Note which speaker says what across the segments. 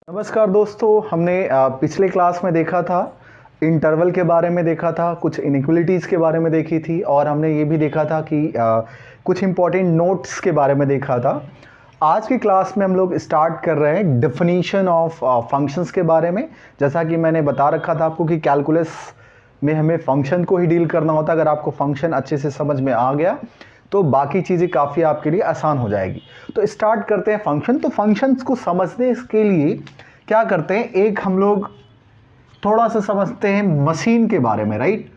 Speaker 1: नमस्कार दोस्तों, हमने पिछले क्लास में देखा था, इंटरवल के बारे में देखा था, कुछ इनइक्वलिटीज़ के बारे में देखी थी और हमने ये भी देखा था कि कुछ इम्पॉर्टेंट नोट्स के बारे में देखा था। आज की क्लास में हम लोग स्टार्ट कर रहे हैं डेफिनीशन ऑफ फंक्शंस के बारे में। जैसा कि मैंने बता रखा था आपको कि कैलकुलस में हमें फंक्शन को ही डील करना होता है। अगर आपको फंक्शन अच्छे से समझ में आ गया तो बाकी चीज़ें काफ़ी आपके लिए आसान हो जाएगी। तो स्टार्ट करते हैं फंक्शन। तो फंक्शंस को समझने के लिए क्या करते हैं, एक हम लोग थोड़ा सा समझते हैं मशीन के बारे में, राइट।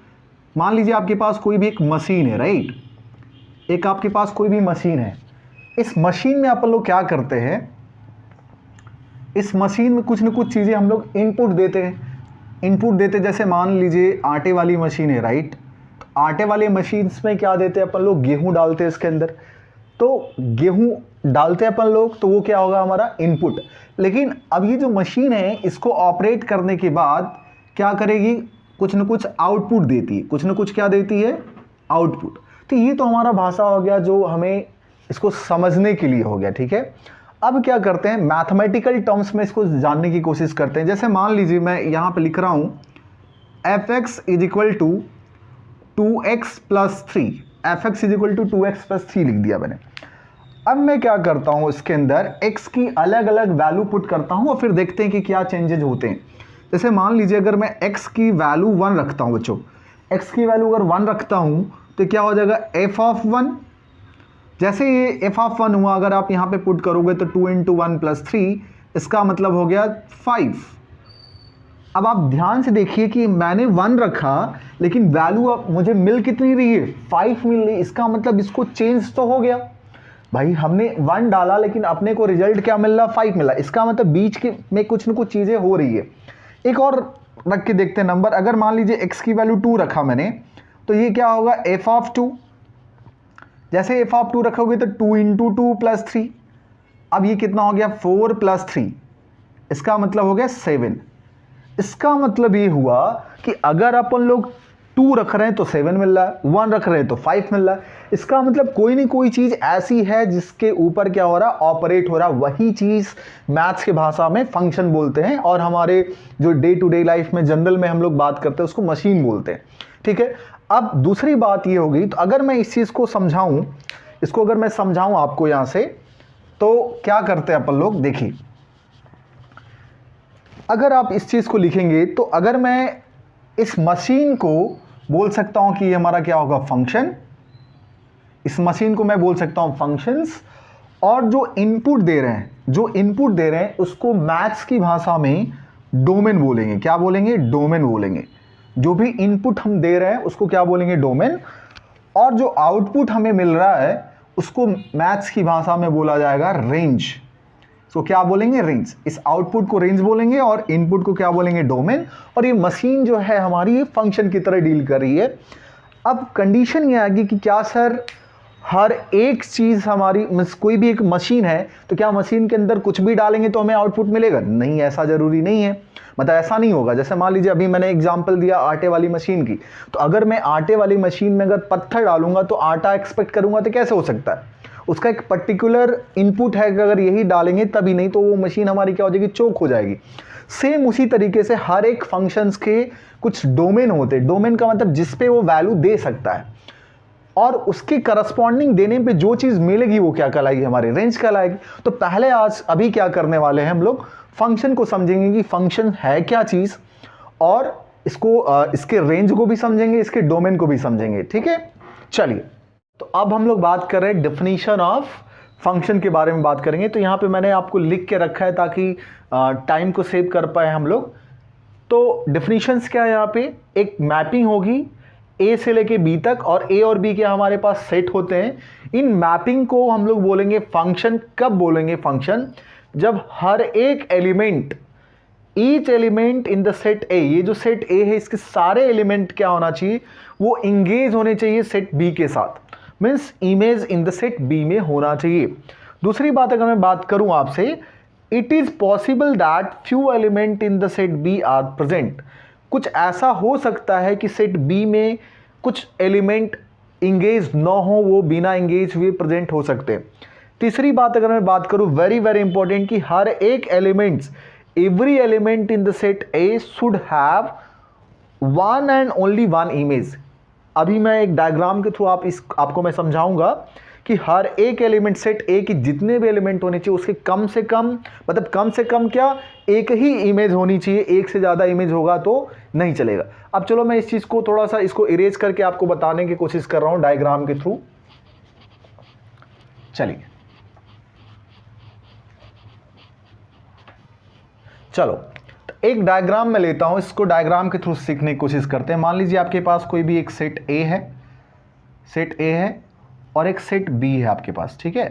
Speaker 1: मान लीजिए आपके पास कोई भी एक मशीन है, राइट। एक आपके पास कोई भी मशीन है। इस मशीन में अपन लोग क्या करते हैं, इस मशीन में कुछ न कुछ चीज़ें हम लोग इनपुट देते हैं। जैसे मान लीजिए आटे वाली मशीन है, राइट। आटे वाले मशीन्स में क्या देते हैं अपन लोग, गेहूं डालते हैं इसके अंदर। तो गेहूं डालते हैं अपन लोग तो वो क्या होगा, हमारा इनपुट। लेकिन अब ये जो मशीन है इसको ऑपरेट करने के बाद क्या करेगी, कुछ न कुछ आउटपुट देती है। कुछ न कुछ क्या देती है, आउटपुट। तो ये तो हमारा भाषा हो गया जो हमें इसको समझने के लिए हो गया, ठीक है। अब क्या करते हैं, मैथमेटिकल टर्म्स में इसको जानने की कोशिश करते हैं। जैसे मान लीजिए मैं यहाँ पे लिख रहा हूँ fx is equal to 2x plus 3, fx is equal to 2x plus 3 लिख दिया मैंने। अब मैं क्या करता हूँ, इसके अंदर x की अलग अलग वैल्यू पुट करता हूँ और फिर देखते हैं कि क्या चेंजेज होते हैं। जैसे मान लीजिए अगर मैं x की वैल्यू 1 रखता हूँ बच्चों, x की वैल्यू अगर 1 रखता हूँ तो क्या हो जाएगा, f ऑफ 1। जैसे ये f ऑफ 1 हुआ, अगर आप यहाँ पे पुट करोगे तो 2 इंटू 1 प्लस 3, इसका मतलब हो गया 5। अब आप ध्यान से देखिए कि मैंने 1 रखा लेकिन वैल्यू अब मुझे मिल कितनी रही है, 5 मिल रही। इसका मतलब इसको चेंज तो हो गया भाई, हमने 1 डाला लेकिन अपने को रिजल्ट क्या मिल रहा, 5 मिला। इसका मतलब बीच के में कुछ न कुछ चीज़ें हो रही है। एक और रख के देखते हैं नंबर। अगर मान लीजिए x की वैल्यू 2 रखा मैंने, तो ये क्या होगा, f ऑफ 2। जैसे f ऑफ 2 रखोगे तो 2 इंटू 2 प्लस 3। अब ये कितना हो गया, 4 प्लस 3, इसका मतलब हो गया 7। इसका मतलब ये हुआ कि अगर अपन लोग 2 रख रहे हैं तो 7 मिल रहा है, 1 रख रहे हैं तो 5 मिल रहा है। इसका मतलब कोई नहीं कोई चीज ऐसी है जिसके ऊपर क्या हो रहा है, ऑपरेट हो रहा है। वही चीज मैथ्स की भाषा में फंक्शन बोलते हैं और हमारे जो डे टू डे लाइफ में जनरल में हम लोग बात करते हैं उसको मशीन बोलते हैं, ठीक है। अब दूसरी बात ये होगी, तो अगर मैं इस चीज को समझाऊं, इसको अगर मैं समझाऊं आपको यहां से, तो क्या करते हैं अपन लोग, देखिए अगर आप इस चीज़ को लिखेंगे तो अगर मैं इस मशीन को बोल सकता हूं कि ये हमारा क्या होगा, फंक्शन। इस मशीन को मैं बोल सकता हूं फंक्शंस, और जो इनपुट दे रहे हैं उसको मैथ्स की भाषा में डोमेन बोलेंगे। क्या बोलेंगे, डोमेन बोलेंगे। जो भी इनपुट हम दे रहे हैं उसको क्या बोलेंगे, डोमेन। और जो आउटपुट हमें मिल रहा है उसको मैथ्स की भाषा में बोला जाएगा रेंज। तो क्या बोलेंगे, रेंज। इस आउटपुट को रेंज बोलेंगे और इनपुट को क्या बोलेंगे, डोमेन। और ये मशीन जो है हमारी, ये फंक्शन की तरह डील कर रही है। अब कंडीशन ये आएगी कि क्या सर हर एक चीज हमारी, कोई भी एक मशीन है तो क्या मशीन के अंदर कुछ भी डालेंगे तो हमें आउटपुट मिलेगा? नहीं, ऐसा जरूरी नहीं है। मतलब ऐसा नहीं होगा। जैसे मान लीजिए अभी मैंने एग्जांपल दिया आटे वाली मशीन की, तो अगर मैं आटे वाली मशीन में अगर पत्थर डालूंगा तो आटा एक्सपेक्ट करूंगा तो कैसे हो सकता है? उसका एक पर्टिकुलर इनपुट है कि अगर यही डालेंगे तभी, नहीं तो वो मशीन हमारी क्या हो जाएगी, चोक हो जाएगी। सेम उसी तरीके से हर एक फंक्शंस के कुछ डोमेन होते हैं। डोमेन का मतलब जिस पे वो वैल्यू दे सकता है और उसके करस्पॉन्डिंग देने पे जो चीज मिलेगी वो क्या कहलाएगी, हमारी रेंज कहलाएगी। तो पहले अभी क्या करने वाले हैं, हम लोग फंक्शन को समझेंगे कि फंक्शन है क्या चीज, और इसके रेंज को भी समझेंगे, इसके डोमेन को भी समझेंगे, ठीक है। चलिए, तो अब हम लोग बात कर रहे हैं डेफिनेशन ऑफ फंक्शन के बारे में बात करेंगे। तो यहाँ पे मैंने आपको लिख के रखा है ताकि टाइम को सेव कर पाए हम लोग। तो डेफिनेशंस क्या है, यहाँ पे एक मैपिंग होगी ए से लेके बी तक, और ए और बी के हमारे पास सेट होते हैं। इन मैपिंग को हम लोग बोलेंगे फंक्शन। कब बोलेंगे फंक्शन? जब हर एक element, each element in the set ए, ये जो सेट ए है इसके सारे एलिमेंट क्या होना चाहिए, वो इंगेज होने चाहिए सेट बी के साथ। Means image in the set B में होना चाहिए। दूसरी बात अगर मैं बात करूं आपसे, it is possible that few element in the set B are present. कुछ ऐसा हो सकता है कि सेट बी में कुछ एलिमेंट इंगेज न हो, वो बिना इंगेज हुए प्रेजेंट हो सकते हैं। तीसरी बात अगर मैं बात करूं, वेरी वेरी इंपॉर्टेंट, कि हर एक elements every element in the set A should have one and only one image। अभी मैं एक डायग्राम के थ्रू आपको मैं समझाऊंगा कि हर एक एलिमेंट सेट ए की जितने भी एलिमेंट होने चाहिए उसके कम से कम, मतलब कम से कम क्या, एक ही इमेज होनी चाहिए, एक से ज़्यादा इमेज होगा तो नहीं चलेगा। अब चलो मैं इस चीज़ को थोड़ा सा इसको इरेज करके आपको बताने की कोशिश कर रहा हूँ डायग्राम के थ्रू। चलिए चलो एक डायग्राम में लेता हूं, इसको डायग्राम के थ्रू सीखने की कोशिश करते हैं। मान लीजिए आपके पास कोई भी एक सेट ए है और एक सेट बी है आपके पास, ठीक है,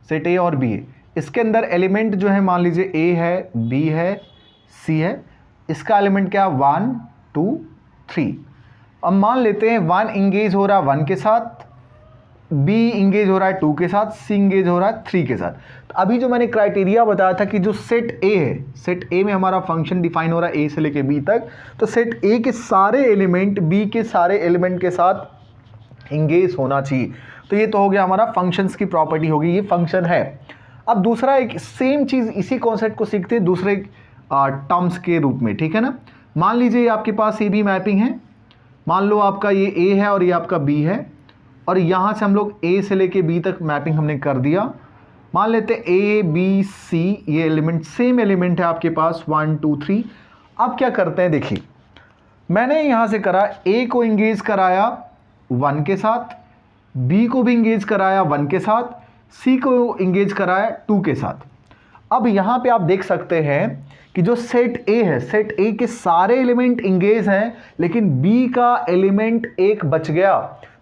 Speaker 1: सेट ए और बी है। इसके अंदर एलिमेंट जो है मान लीजिए ए है, बी है, सी है। इसका एलिमेंट क्या है, 1 2 3। अब मान लेते हैं 1 इंगेज हो रहा है 1 के साथ, बी इंगेज हो रहा है 2 के साथ, सी इंगेज हो रहा है 3 के साथ। तो अभी जो मैंने क्राइटेरिया बताया था कि जो सेट ए है, सेट ए में हमारा फंक्शन डिफाइन हो रहा है ए से लेके बी तक, तो सेट ए के सारे एलिमेंट बी के सारे एलिमेंट के साथ इंगेज होना चाहिए। तो ये तो हो गया हमारा फंक्शंस की प्रॉपर्टी होगी, ये फंक्शन है। अब दूसरा एक सेम चीज़ इसी कॉन्सेप्ट को सीखते हैं दूसरे टर्म्स के रूप में, ठीक है ना। मान लीजिए आपके पास ए बी मैपिंग है, मान लो आपका ये ए है और ये आपका बी है, और यहाँ से हम लोग ए से लेके बी तक मैपिंग हमने कर दिया। मान लेते हैं ए बी सी ये एलिमेंट सेम एलिमेंट है आपके पास 1 2 3। अब क्या करते हैं, देखिए मैंने यहाँ से करा, ए को इंगेज कराया 1 के साथ, बी को भी इंगेज कराया 1 के साथ, सी को इंगेज कराया 2 के साथ। अब यहाँ पे आप देख सकते हैं कि जो सेट ए है, सेट ए के सारे एलिमेंट इंगेज हैं, लेकिन बी का एलिमेंट एक बच गया,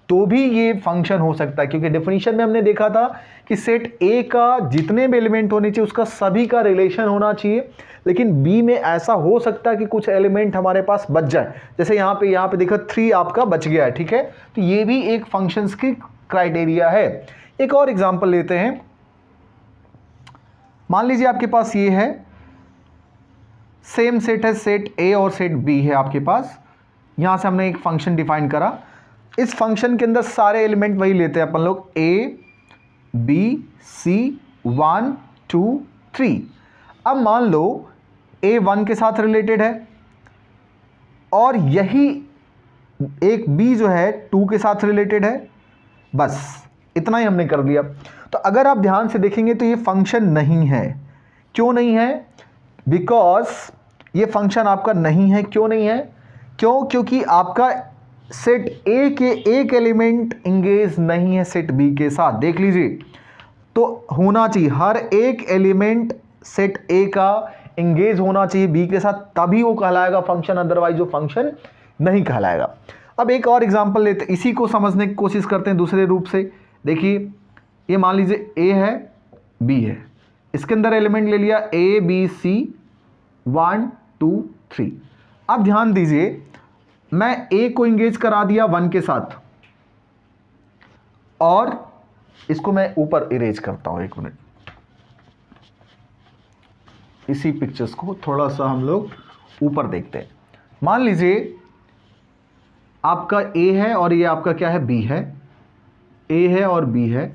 Speaker 1: तो भी ये फंक्शन हो सकता है। क्योंकि डेफिनेशन में हमने देखा था कि सेट ए का जितने भी एलिमेंट होने चाहिए उसका सभी का रिलेशन होना चाहिए, लेकिन बी में ऐसा हो सकता है कि कुछ एलिमेंट हमारे पास बच जाए। जैसे यहाँ पे देखो 3 आपका बच गया है, ठीक है, तो ये भी एक फंक्शंस की क्राइटेरिया है। एक और एग्जांपल लेते हैं। मान लीजिए आपके पास ये है, सेम सेट है, सेट ए और सेट बी है आपके पास। यहां से हमने एक फंक्शन डिफाइन करा, इस फंक्शन के अंदर सारे एलिमेंट वही लेते हैं अपन लोग, ए बी सी 1 2 3। अब मान लो ए 1 के साथ रिलेटेड है और यही एक बी जो है 2 के साथ रिलेटेड है, बस इतना ही हमने कर दिया। तो अगर आप ध्यान से देखेंगे तो ये फंक्शन नहीं है। क्यों नहीं है? बिकॉज ये फंक्शन आपका नहीं है। क्यों नहीं है? क्योंकि आपका सेट ए के एक एलिमेंट इंगेज नहीं है सेट बी के साथ। देख लीजिए, तो होना चाहिए हर एक एलिमेंट सेट ए का इंगेज होना चाहिए बी के साथ, तभी वो कहलाएगा फंक्शन, अदरवाइज वो फंक्शन नहीं कहलाएगा। अब एक और एग्जांपल लेते हैं, इसी को समझने की कोशिश करते हैं दूसरे रूप से। देखिए, ये मान लीजिए ए है, बी है, इसके अंदर एलिमेंट ले लिया ए बी सी 1 2 3। अब ध्यान दीजिए, मैं ए को इंगेज करा दिया 1 के साथ, और इसको मैं ऊपर इरेज करता हूं, 1 मिनट, इसी पिक्चर्स को थोड़ा सा हम लोग ऊपर देखते हैं। मान लीजिए आपका ए है और ये आपका क्या है, बी है, ए है और बी है,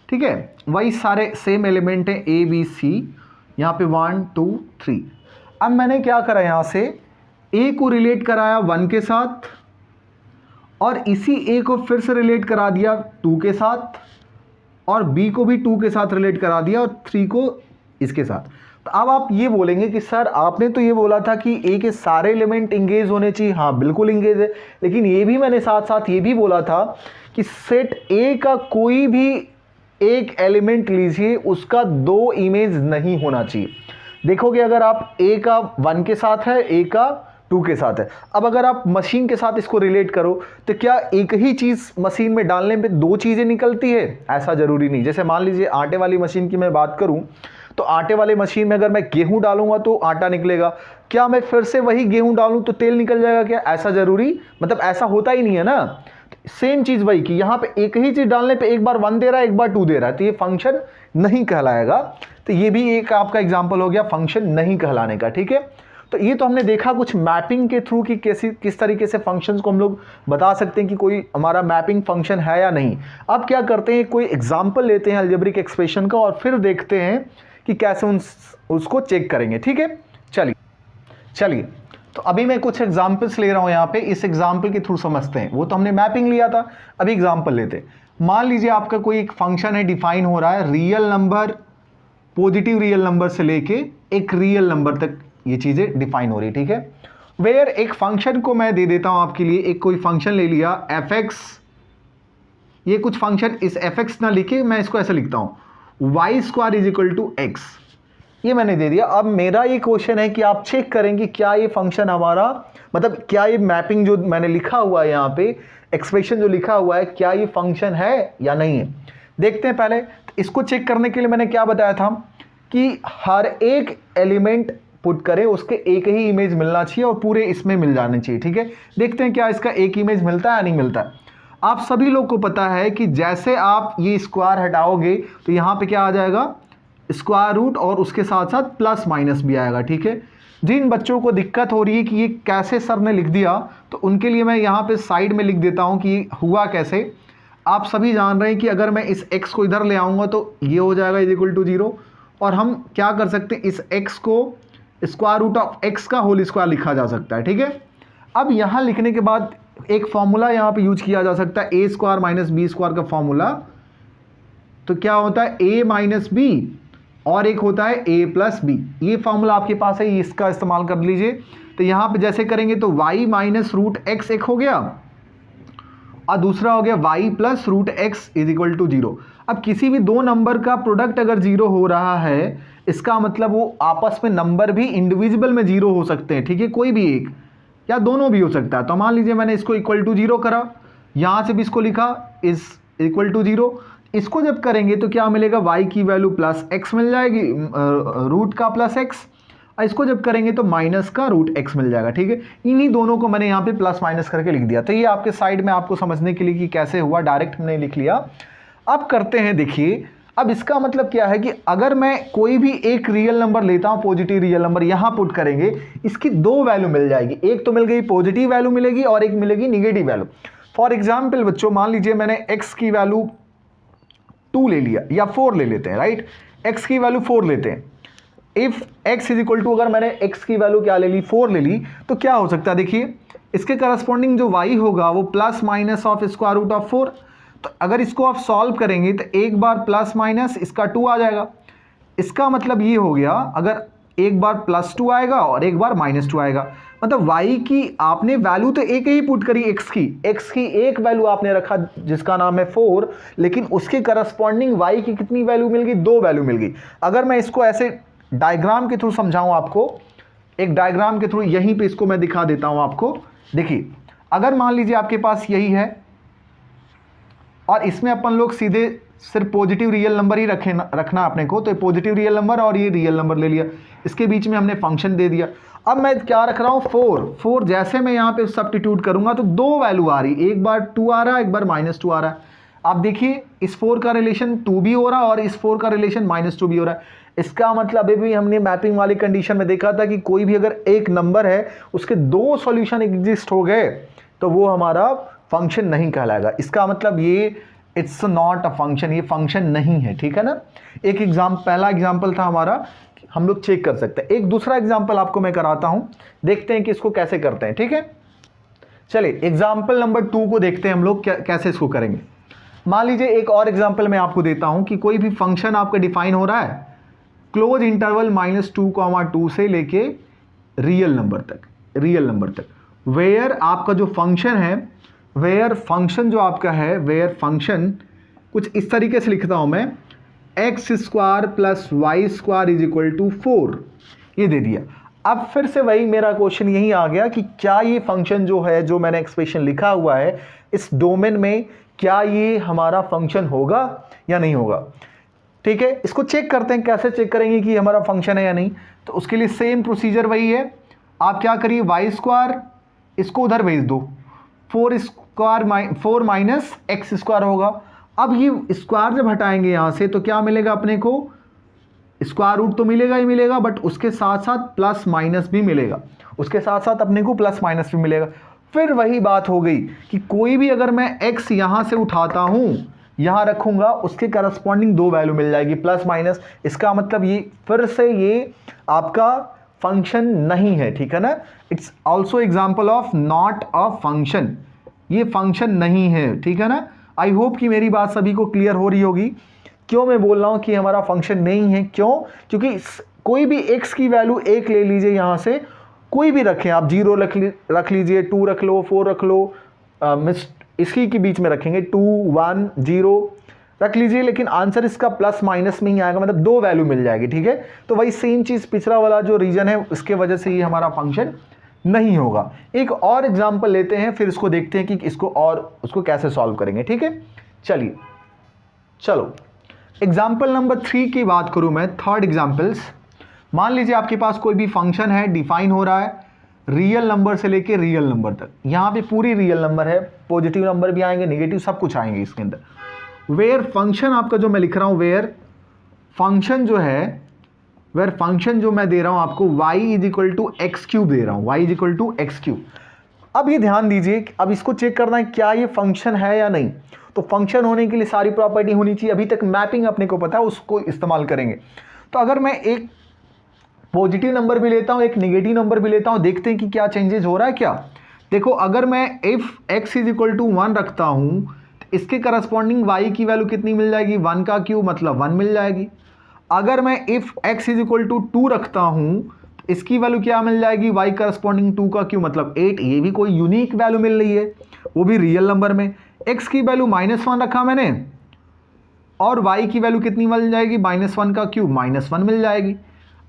Speaker 1: ठीक है, वही सारे सेम एलिमेंट हैं ए बी सी, यहाँ पे 1 2 3। अब मैंने क्या करा, यहाँ से ए को रिलेट कराया 1 के साथ, और इसी ए को फिर से रिलेट करा दिया 2 के साथ, और बी को भी 2 के साथ रिलेट करा दिया, और 3 को इसके साथ। तो अब आप ये बोलेंगे कि सर आपने तो ये बोला था कि ए के सारे एलिमेंट इंगेज होने चाहिए। हाँ बिल्कुल इंगेज है, लेकिन ये भी मैंने साथ साथ ये भी बोला था कि सेट ए का कोई भी एक एलिमेंट लीजिए, उसका 2 इमेज नहीं होना चाहिए। देखोगे अगर आप ए का 1 के साथ है, ए का 2 के साथ है। अब अगर आप मशीन के साथ इसको रिलेट करो तो क्या एक ही चीज़ मशीन में डालने पे 2 चीज़ें निकलती है? ऐसा ज़रूरी नहीं। जैसे मान लीजिए आटे वाली मशीन की मैं बात करूं, तो आटे वाले मशीन में अगर मैं गेहूं डालूंगा तो आटा निकलेगा। क्या मैं फिर से वही गेहूं डालूं तो तेल निकल जाएगा क्या? ऐसा ज़रूरी, मतलब ऐसा होता ही नहीं है ना। सेम चीज़ वही कि यहाँ पे एक ही चीज़ डालने पे एक बार 1 दे रहा है, एक बार 2 दे रहा है, तो ये फंक्शन नहीं कहलाएगा। तो ये भी एक आपका एग्जाम्पल हो गया फंक्शन नहीं कहलाने का, ठीक है। तो ये तो हमने देखा कुछ मैपिंग के थ्रू कि किस तरीके से फंक्शंस को हम लोग बता सकते हैं कि कोई हमारा मैपिंग फंक्शन है या नहीं। अब क्या करते हैं, कोई एग्जाम्पल लेते हैं अलजेब्रिक एक्सप्रेशन का और फिर देखते हैं कि कैसे उसको चेक करेंगे, ठीक है। चलिए तो अभी मैं कुछ एग्जाम्पल्स ले रहा हूं यहां पे, इस एग्जाम्पल के थ्रू समझते हैं। वो तो हमने मैपिंग लिया था, अभी एग्जाम्पल लेते हैं। मान लीजिए आपका कोई एक फंक्शन है, डिफाइन हो रहा है, real number, positive real number से लेके एक रियल नंबर तक ये चीजें डिफाइन हो रही, ठीक है। वेयर एक फंक्शन को मैं दे देता हूं आपके लिए, एक कोई फंक्शन ले लिया एफ एक्स, ये कुछ फंक्शन, इस एफ एक्स ना लिखे मैं इसको ऐसे लिखता हूं, Y square is equal to X, ये मैंने दे दिया। अब मेरा ये क्वेश्चन है कि आप चेक करेंगे क्या ये फंक्शन हमारा, मतलब क्या ये मैपिंग जो मैंने लिखा हुआ है यहाँ पे, एक्सप्रेशन जो लिखा हुआ है, क्या ये फंक्शन है या नहीं है। देखते हैं पहले। तो इसको चेक करने के लिए मैंने क्या बताया था कि हर एक एलिमेंट पुट करें, उसके एक ही इमेज मिलना चाहिए और पूरे इसमें मिल जाने चाहिए, ठीक है। देखते हैं क्या इसका एक इमेज मिलता है या नहीं मिलता है। आप सभी लोग को पता है कि जैसे आप ये स्क्वायर हटाओगे तो यहाँ पे क्या आ जाएगा, स्क्वायर रूट, और उसके साथ साथ प्लस माइनस भी आएगा, ठीक है। जिन बच्चों को दिक्कत हो रही है कि ये कैसे सर ने लिख दिया, तो उनके लिए मैं यहाँ पे साइड में लिख देता हूँ कि हुआ कैसे। आप सभी जान रहे हैं कि अगर मैं इस x को इधर ले आऊँगा तो ये हो जाएगा इज इक्वल टू 0, और हम क्या कर सकते हैं, इस x को स्क्वायर रूट ऑफ x का होल स्क्वायर लिखा जा सकता है, ठीक है। अब यहाँ लिखने के बाद एक फॉर्मूला यहाँ पे यूज किया जा सकता है, ए स्क्वायर माइनस बी स्क्वायर का फॉर्मूला। तो क्या होता है, a माइनस बी, और एक होता है a प्लस बी। ये फॉर्मूला आपके पास है, इसका इस्तेमाल कर लीजिए। तो यहाँ पे जैसे करेंगे तो y माइनस रूट एक्स एक हो गया, और दूसरा हो गया y plus root X is equal to 0। अब किसी भी दो नंबर का प्रोडक्ट अगर 0 हो रहा है, इसका मतलब वो आपस में नंबर भी इंडिविजुअल में 0 हो सकते हैं, ठीक है। कोई भी एक या दोनों भी हो सकता है। तो मान लीजिए मैंने इसको इक्वल टू 0 करा, यहाँ से भी इसको लिखा इज इक्वल टू 0। इसको जब करेंगे तो क्या मिलेगा, y की वैल्यू प्लस x मिल जाएगी, रूट का प्लस x, और इसको जब करेंगे तो माइनस का रूट x मिल जाएगा, ठीक है। इन्हीं दोनों को मैंने यहाँ पे प्लस माइनस करके लिख दिया। तो ये आपके साइड में आपको समझने के लिए कि कैसे हुआ, डायरेक्ट हमने लिख लिया। अब करते हैं, देखिए अब इसका मतलब क्या है कि अगर मैं कोई भी एक रियल नंबर लेता हूँ, पॉजिटिव रियल नंबर, यहाँ पुट करेंगे, इसकी दो वैल्यू मिल जाएगी। एक तो मिल गई पॉजिटिव वैल्यू मिलेगी और एक मिलेगी निगेटिव वैल्यू। फॉर एग्जाम्पल बच्चों, मान लीजिए मैंने x की वैल्यू 2 ले लिया, या 4 ले लेते हैं, राइट। x की वैल्यू 4 लेते हैं। If x is equal to, अगर मैंने x की वैल्यू क्या ले ली, 4 ले ली, तो क्या हो सकता है, देखिए इसके करस्पॉन्डिंग जो y होगा वो plus minus of square root of 4। तो अगर इसको आप सॉल्व करेंगे तो एक बार प्लस माइनस इसका 2 आ जाएगा। इसका मतलब ये हो गया, अगर एक बार प्लस 2 आएगा और एक बार माइनस 2 आएगा, मतलब y की आपने वैल्यू तो एक ही पुट करी, x की एक वैल्यू आपने रखा जिसका नाम है 4, लेकिन उसके करस्पॉन्डिंग y की कितनी वैल्यू मिल गई, 2 वैल्यू मिल गई। अगर मैं इसको ऐसे डायग्राम के थ्रू समझाऊं आपको, एक डायग्राम के थ्रू यहीं पे इसको मैं दिखा देता हूं आपको। देखिए अगर मान लीजिए आपके पास यही है और इसमें अपन लोग सीधे सिर्फ पॉजिटिव रियल नंबर ही रखना अपने को, तो पॉजिटिव रियल नंबर और ये रियल नंबर ले लिया, इसके बीच में हमने फंक्शन दे दिया। अब मैं क्या रख रहा हूँ, 4 जैसे मैं यहाँ पे सब्स्टिट्यूट करूंगा तो 2 वैल्यू आ रही, एक बार 2 आ रहा है, एक बार -2 आ रहा है। आप देखिए इस 4 का रिलेशन 2 भी हो रहा है और इस 4 का रिलेशन -2 भी हो रहा है। इसका मतलब अभी हमने मैपिंग वाली कंडीशन में देखा था कि कोई भी अगर एक नंबर है उसके 2 सॉल्यूशन एग्जिस्ट हो गए तो वो हमारा फंक्शन नहीं कहलाएगा। इसका मतलब ये इट्स नॉट अ फंक्शन, ये फंक्शन नहीं है, ठीक है ना। एक पहला एग्जाम्पल था हमारा, हम लोग चेक कर सकते हैं। एक दूसरा एग्जाम्पल आपको मैं कराता हूं, देखते हैं कि इसको कैसे करते हैं, ठीक है। चलिए एग्जाम्पल नंबर 2 को देखते हैं हम लोग कैसे इसको करेंगे। मान लीजिए एक और एग्जाम्पल मैं आपको देता हूं कि कोई भी फंक्शन आपका डिफाइन हो रहा है क्लोज इंटरवल -2, से लेके रियल नंबर तक, वेयर आपका जो फंक्शन है, वेयर फंक्शन जो आपका है, वेयर फंक्शन कुछ इस तरीके से लिखता हूं मैं, x square plus Y square is equal to 4, ये दे दिया। अब फिर से वही मेरा क्वेश्चन यही आ गया कि क्या ये फंक्शन जो है, जो मैंने एक्सप्रेशन लिखा हुआ है इस डोमेन में, क्या ये हमारा फंक्शन होगा या नहीं होगा, ठीक है। इसको चेक करते हैं, कैसे चेक करेंगे कि हमारा फंक्शन है या नहीं। तो उसके लिए सेम प्रोसीजर वही है, आप क्या करिए, वाई स्क्वायर इसको उधर भेज दो, 4 माइनस एक्स स्क्वायर होगा। अब ये स्क्वायर जब हटाएंगे यहां से तो क्या मिलेगा अपने को, स्क्वायर रूट तो मिलेगा ही मिलेगा, बट उसके साथ साथ प्लस माइनस भी मिलेगा, उसके साथ साथ अपने को प्लस माइनस भी मिलेगा। फिर वही बात हो गई कि कोई भी अगर मैं x यहां से उठाता हूं, यहां रखूंगा, उसके करस्पॉन्डिंग 2 वैल्यू मिल जाएगी, प्लस माइनस। इसका मतलब ये फिर से ये आपका फंक्शन नहीं है, ठीक है ना। It's also example of not a function, ये फंक्शन नहीं है, ठीक है ना। आई होप कि मेरी बात सभी को क्लियर हो रही होगी। क्यों मैं बोल रहा हूं कि हमारा फंक्शन नहीं है, क्यों? क्योंकि कोई भी x की वैल्यू 1 ले लीजिए, यहां से कोई भी रखें आप, 0 रख लीजिए, 2 रख लो, 4 रख लो, इसी के बीच में रखेंगे 2 1 0 रख लीजिए, लेकिन आंसर इसका प्लस माइनस में ही आएगा, मतलब 2 वैल्यू मिल जाएगी, ठीक है। तो वही सेम चीज पिछला वाला जो रीजन है इसके वजह से ये हमारा फंक्शन नहीं होगा। एक और एग्जांपल लेते हैं, फिर इसको देखते हैं कि इसको और उसको कैसे सॉल्व करेंगे, ठीक है। चलिए चलो एग्जाम्पल नंबर 3 की बात करूं मैं, थर्ड एग्जाम्पल्स। मान लीजिए आपके पास कोई भी फंक्शन है, डिफाइन हो रहा है रियल नंबर से लेके रियल नंबर तक, यहां पे पूरी रियल नंबर है, पॉजिटिव नंबर भी आएंगे, नेगेटिव सब कुछ आएंगे इसके अंदर। वेयर फंक्शन आपका जो मैं लिख रहा हूं, वेयर फंक्शन जो है, वेयर फंक्शन जो मैं दे रहा हूं आपको y is equal to X cube दे रहा हूं, y is equal to X cube. अब ये ध्यान दीजिए, अब इसको चेक करना है क्या ये फंक्शन है या नहीं। तो फंक्शन होने के लिए सारी प्रॉपर्टी होनी चाहिए, अभी तक मैपिंग अपने को पता है, उसको इस्तेमाल करेंगे। तो अगर मैं एक पॉजिटिव नंबर भी लेता हूं, एक नेगेटिव नंबर भी लेता हूं, देखते हैं कि क्या चेंजेस हो रहा है क्या। देखो अगर मैं if x is equal to 1 रखता हूं, तो इसके करस्पॉन्डिंग y की वैल्यू कितनी मिल जाएगी, 1 का क्यूब मतलब 1 मिल जाएगी। अगर मैं if x is equal to 2 रखता हूं, तो इसकी वैल्यू क्या मिल जाएगी, y करस्पॉन्डिंग 2 का क्यूब मतलब 8। ये भी कोई यूनिक वैल्यू मिल रही है, वो भी रियल नंबर में। x की वैल्यू -1 रखा मैंने, और y की वैल्यू कितनी मिल जाएगी, -1 का क्यूब -1 मिल जाएगी।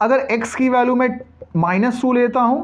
Speaker 1: अगर x की वैल्यू मैं -2 लेता हूं,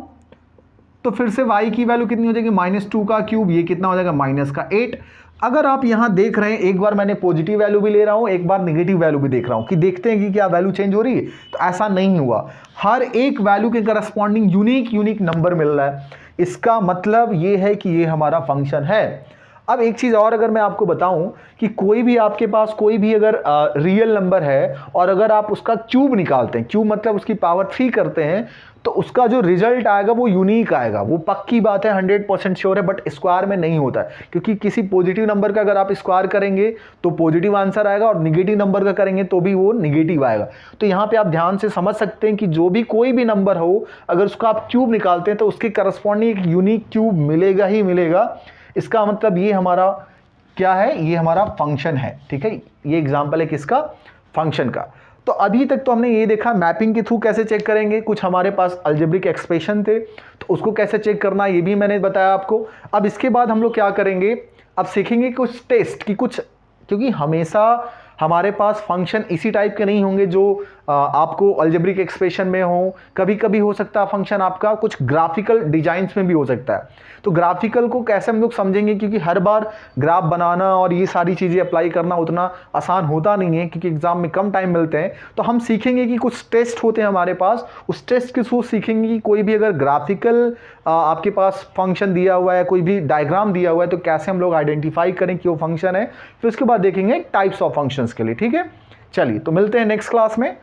Speaker 1: तो फिर से y की वैल्यू कितनी हो जाएगी, -2 का क्यूब, ये कितना हो जाएगा, -8। अगर आप यहां देख रहे हैं, एक बार मैंने पॉजिटिव वैल्यू भी ले रहा हूं, एक बार नेगेटिव वैल्यू भी देख रहा हूं कि देखते हैं कि क्या वैल्यू चेंज हो रही है। तो ऐसा नहीं हुआ, हर एक वैल्यू के करस्पॉन्डिंग यूनिक नंबर मिल रहा है। इसका मतलब ये है कि ये हमारा फंक्शन है। अब एक चीज़ और अगर मैं आपको बताऊं कि कोई भी आपके पास कोई भी अगर रियल नंबर है और अगर आप उसका क्यूब निकालते हैं, क्यूब मतलब उसकी पावर 3 करते हैं, तो उसका जो रिजल्ट आएगा वो यूनिक आएगा। वो पक्की बात है, 100% श्योर है, बट स्क्वायर में नहीं होता है, क्योंकि किसी पॉजिटिव नंबर का अगर आप स्क्वायर करेंगे तो पॉजिटिव आंसर आएगा, और निगेटिव नंबर का करेंगे तो भी वो निगेटिव आएगा। तो यहाँ पे आप ध्यान से समझ सकते हैं कि जो भी कोई भी नंबर हो, अगर उसका आप क्यूब निकालते हैं तो उसके करस्पॉन्डिंग एक यूनिक क्यूब मिलेगा ही मिलेगा। इसका मतलब ये हमारा क्या है, ये हमारा फंक्शन है, ठीक है। ये एग्जांपल है किसका, फंक्शन का। तो अभी तक तो हमने ये देखा मैपिंग के थ्रू कैसे चेक करेंगे, कुछ हमारे पास अलजेब्रिक एक्सप्रेशन थे तो उसको कैसे चेक करना ये भी मैंने बताया आपको। अब इसके बाद हम लोग क्या करेंगे, अब सीखेंगे कुछ टेस्ट की कुछ, क्योंकि हमेशा हमारे पास फंक्शन इसी टाइप के नहीं होंगे जो आपको अलजेब्रिक एक्सप्रेशन में हो। कभी कभी हो सकता है फंक्शन आपका कुछ ग्राफिकल डिजाइन्स में भी हो सकता है। तो ग्राफिकल को कैसे हम लोग समझेंगे, क्योंकि हर बार ग्राफ बनाना और ये सारी चीज़ें अप्लाई करना उतना आसान होता नहीं है, क्योंकि एग्जाम में कम टाइम मिलते हैं। तो हम सीखेंगे कि कुछ टेस्ट होते हैं हमारे पास, उस टेस्ट के थ्रू सीखेंगे कि कोई भी अगर ग्राफिकल आपके पास फंक्शन दिया हुआ है, कोई भी डायग्राम दिया हुआ है, तो कैसे हम लोग आइडेंटिफाई करें कि वो फंक्शन है। फिर उसके बाद देखेंगे टाइप्स ऑफ फंक्शंस के लिए, ठीक है। चलिए तो मिलते हैं नेक्स्ट क्लास में।